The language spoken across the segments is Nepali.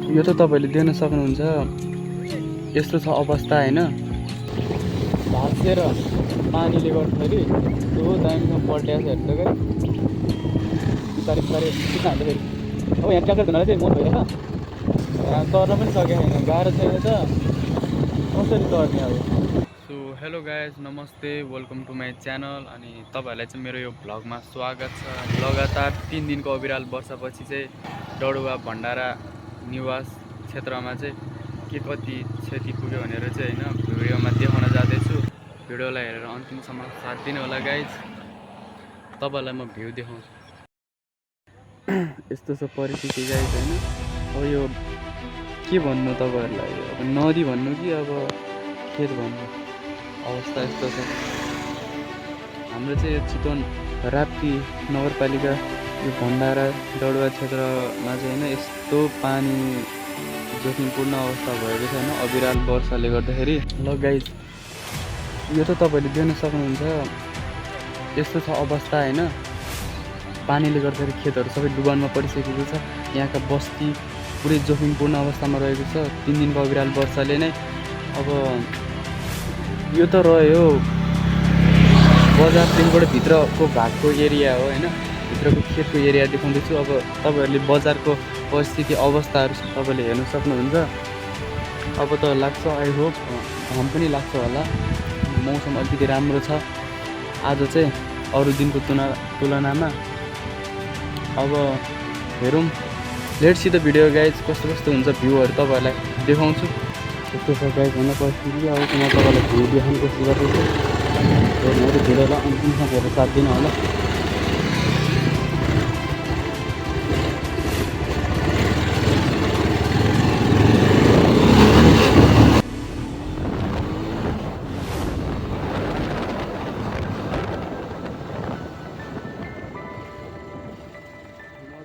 यो त तपाईँले देख्न सक्नुहुन्छ, यस्तो छ अवस्था हैन। भाँसेर पानीले गर्दाखेरि त्यो दामीसँग पल्ट्याएको छ हेर्नु त बिस्तारै बिस्तारै किन हाल्दाखेरि अब यहाँ ट्र्याक्टर धुनाले चाहिँ मन भइरहेछ। तर्न पनि सकेको छैन, गाह्रो छैन त कसरी तर्ने अब। सो हेलो गाइज, नमस्ते, वेलकम टु माई च्यानल। अनि तपाईँहरूलाई चाहिँ मेरो यो भ्लगमा स्वागत छ। लगातार 3 दिनको अविराल वर्षापछि चाहिँ डडुवा भण्डारा निवास क्षेत्रमा चाहिँ के कति क्षति पुग्यो भनेर चाहिँ होइन भिडियोमा देखाउन जाँदैछु। भिडियोलाई हेरेर अन्तिमसम्म साथ दिनु होला गाइज। तपाईँहरूलाई म भ्यू देखाउँछु। यस्तो छ परिस्थिति गाइज होइन। अब यो के भन्नु तपाईँहरूलाई, अब नदी भन्नु कि अब खेत भन्नु, अवस्था यस्तो छ। हाम्रो चाहिँ यो चितवन राप्ती नगरपालिका यो भण्डारा डडुवा क्षेत्रमा चाहिँ होइन यस्तो पानी जोखिमपूर्ण अवस्था भएको छ होइन अविराल वर्षाले गर्दाखेरि। ल गाइज, यो त तपाईँले देख्न सक्नुहुन्छ, यस्तो छ अवस्था होइन। पानीले गर्दाखेरि खेतहरू सबै डुबानमा परिसकेको छ। यहाँका बस्ती पुरै जोखिमपूर्ण अवस्थामा रहेको छ 3 दिनको अविराल वर्षाले नै। अब यो त रह्यो बजार दिनबाट भित्रको भागको एरिया हो होइन, भित्रको खेतको एरिया देखाउँदैछु। अब तपाईँहरूले बजारको परिस्थिति अवस्थाहरू तपाईँले हेर्न सक्नुहुन्छ। अब त लाग्छ, आई होप घाम पनि लाग्छ होला, मौसम अलिकति राम्रो छ आज चाहिँ अरू दिनको तुलनामा। अब हेरौँ, let's see the video guys, कस्तो कस्तो हुन्छ भ्यूहरू तपाईँहरूलाई देखाउँछु। यस्तो छ गाइज होइन परिस्थिति। अब म तपाईँलाई भ्यू देखाउने कोसिस गर्दैछु। मेरो भिडियोलाई अन्तिमसम्म हेरेर साथ दिनु होला।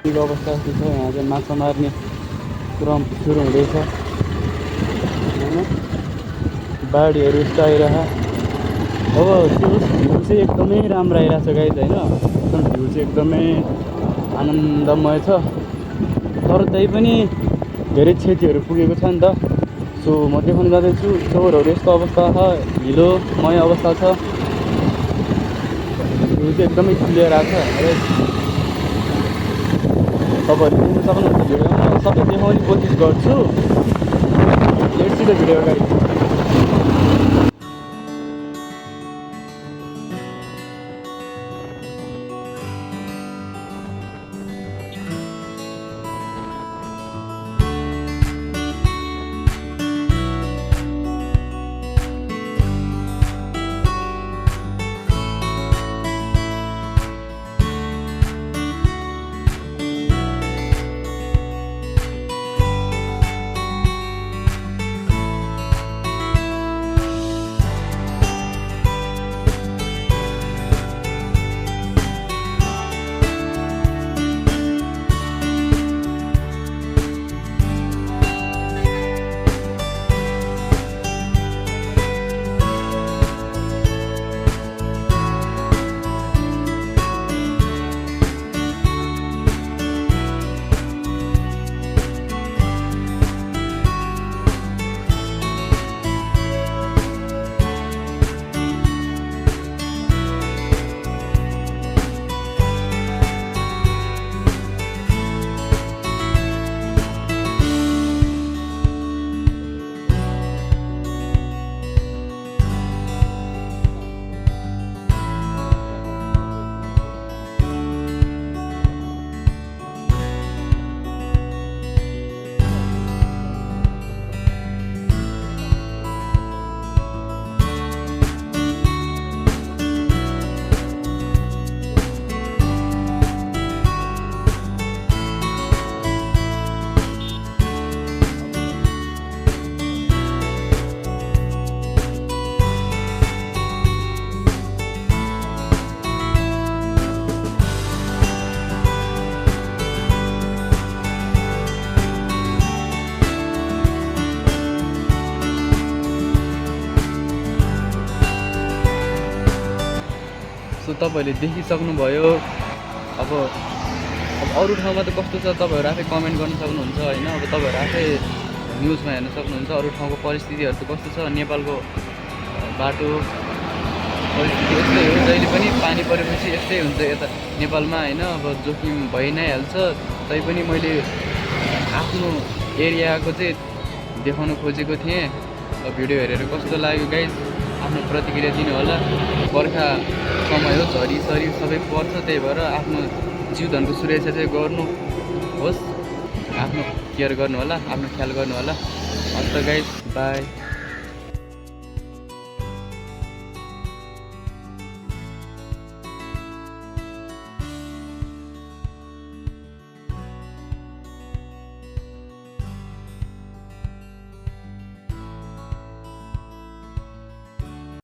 नदीको अवस्था यस्तो छ, यहाँ चाहिँ माछा मार्ने क्रम सुरु हुँदैछ होइन। बाढीहरू यस्तो आइरह। अब त्यो भ्यू चाहिँ एकदमै राम्रो आइरहेको छ गाइज होइन। एकदम भ्यू चाहिँ एकदमै आनन्दमय छ। तर त्यही पनि धेरै क्षतिहरू पुगेको छ नि त। सो म देखाउन जाँदैछु। चौरहरू यस्तो अवस्था छ, हिलोमय अवस्था छ। भ्यू चाहिँ एकदमै क्लियर आएको छ। तपाईँहरूले देख्न सक्नुहुन्छ भिडियोमा, म सबै देखाउने कोसिस गर्छु। Let's see the video guys. So तपाईँहरूले देखिसक्नुभयो। अब अरू ठाउँमा त कस्तो छ तपाईँहरू आफै कमेन्ट गर्न सक्नुहुन्छ होइन। अब तपाईँहरू आफै न्युजमा हेर्न सक्नुहुन्छ अरू ठाउँको परिस्थितिहरू चाहिँ कस्तो छ। नेपालको बाटो परिस्थिति यस्तै हो, जहिले पनि पानी परेपछि यस्तै हुन्छ यता नेपालमा होइन। अब जोखिम भइ नै हाल्छ। तैपनि मैले आफ्नो एरियाको चाहिँ देखाउन खोजेको थिएँ। भिडियो हेरेर कस्तो लाग्यो गाइज आफ्नो प्रतिक्रिया दिनु होला। बर्खा समय हो, झरी सरी सबै पर्छ, त्यही भएर आफ्नो जीवधनको सुरक्षा चाहिँ गर्नुहोस्, आफ्नो केयर गर्नु होला, आफ्नो ख्याल गर्नु होला। हस् त गाइज, बाई।